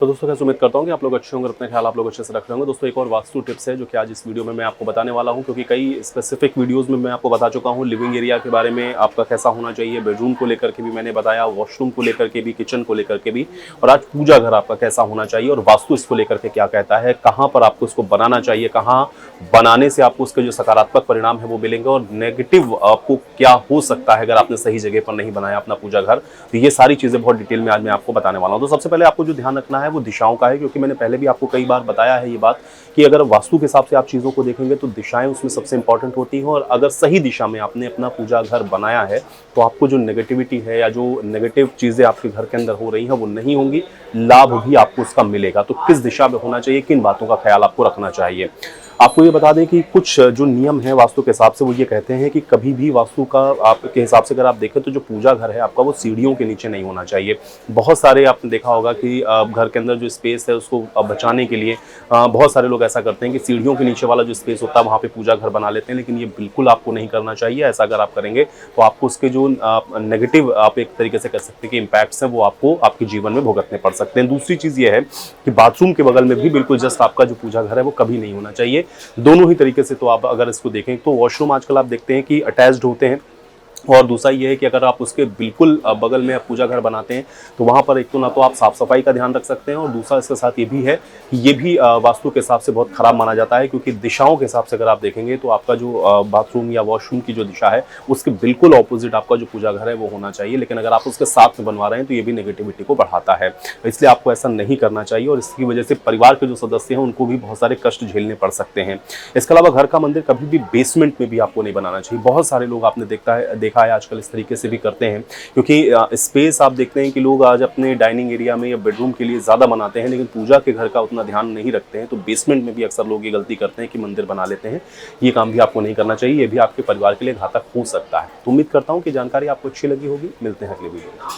तो दोस्तों कैसे उम्मीद करता हूँ कि आप लोग अच्छे होंगे, अपने ख्याल आप लोग अच्छे से रख रहे होंगे। दोस्तों एक और वास्तु टिप्स है जो कि आज इस वीडियो में मैं आपको बताने वाला हूँ, क्योंकि कई स्पेसिफिक वीडियोस में मैं आपको बता चुका हूँ लिविंग एरिया के बारे में आपका कैसा होना चाहिए, बेडरूम को लेकर के भी मैंने बताया, वॉशरूम को लेकर के भी, किचन को लेकर के भी, और आज पूजा घर आपका कैसा होना चाहिए और वास्तु इसको लेकर के क्या कहता है, कहाँ पर आपको इसको बनाना चाहिए, कहाँ बनाने से आपको उसके जो सकारात्मक परिणाम है वो मिलेंगे और नेगेटिव आपको क्या हो सकता है अगर आपने सही जगह पर नहीं बनाया अपना पूजा घर। तो ये सारी चीज़ें बहुत डिटेल में आज मैं आपको बताने वाला हूँ। तो सबसे पहले आपको जो ध्यान रखना है वो दिशाओं का है, क्योंकि मैंने पहले भी आपको कई बार बताया है ये बात कि अगर वास्तु के हिसाब से आप चीज़ों को देखेंगे तो दिशाएं उसमें सबसे इंपॉर्टेंट होती हैं, और अगर सही दिशा में आपने अपना पूजा घर बनाया है तो आपको जो नेगेटिविटी है या जो नेगेटिव चीज़ें आपके घर के अंदर हो रही हैं वो नहीं होंगी, लाभ भी आपको उसका मिलेगा। तो किस दिशा में होना चाहिए, किन बातों का ख्याल आपको रखना चाहिए। आपको ये बता दें कि कुछ जो नियम है वास्तु के हिसाब से वो ये कहते हैं कि कभी भी वास्तु का आपके हिसाब से अगर आप देखें तो जो पूजा घर है आपका वो सीढ़ियों के नीचे नहीं होना चाहिए। बहुत सारे आपने देखा होगा कि घर के अंदर जो स्पेस है उसको बचाने के लिए बहुत सारे लोग ऐसा करते हैं कि सीढ़ियों के नीचे वाला जो स्पेस होता है वहाँ पे पूजा घर बना लेते हैं, लेकिन ये बिल्कुल आपको नहीं करना चाहिए। ऐसा अगर आप करेंगे तो आपको उसके जो नेगेटिव आप एक तरीके से कह सकते हैं कि इम्पैक्ट्स हैं वो आपको आपके जीवन में भुगतने पड़ सकते हैं। दूसरी चीज़ ये है कि बाथरूम के बगल में भी बिल्कुल जस्ट आपका जो पूजा घर है वो कभी नहीं होना चाहिए। दोनों ही तरीके से तो आप अगर इसको देखें तो वॉशरूम आजकल आप देखते हैं कि अटैच्ड होते हैं, और दूसरा ये है कि अगर आप उसके बिल्कुल बगल में आप पूजा घर बनाते हैं तो वहाँ पर एक तो ना तो आप साफ सफाई का ध्यान रख सकते हैं, और दूसरा इसके साथ ये भी है कि ये भी वास्तु के हिसाब से बहुत खराब माना जाता है, क्योंकि दिशाओं के हिसाब से अगर आप देखेंगे तो आपका जो बाथरूम या वॉशरूम की जो दिशा है उसके बिल्कुल ऑपोजिट आपका जो पूजा घर है वो होना चाहिए। लेकिन अगर आप उसके साथ में बनवा रहे हैं तो ये भी नेगेटिविटी को बढ़ाता है, इसलिए आपको ऐसा नहीं करना चाहिए, और इसकी वजह से परिवार के जो सदस्य हैं उनको भी बहुत सारे कष्ट झेलने पड़ सकते हैं। इसके अलावा घर का मंदिर कभी भी बेसमेंट में भी आपको नहीं बनाना चाहिए। बहुत सारे लोग आपने देखा है आजकल इस तरीके से भी करते हैं, क्योंकि स्पेस आप देखते हैं कि लोग आज अपने डाइनिंग एरिया में या बेडरूम के लिए ज़्यादा बनाते हैं, लेकिन पूजा के घर का उतना ध्यान नहीं रखते हैं। तो बेसमेंट में भी अक्सर लोग ये गलती करते हैं कि मंदिर बना लेते हैं। ये काम भी आपको नहीं करना चाहिए, ये भी आपके परिवार के लिए घातक हो सकता है। तो उम्मीद करता हूँ कि जानकारी आपको अच्छी लगी होगी। मिलते हैं अगले वीडियो में।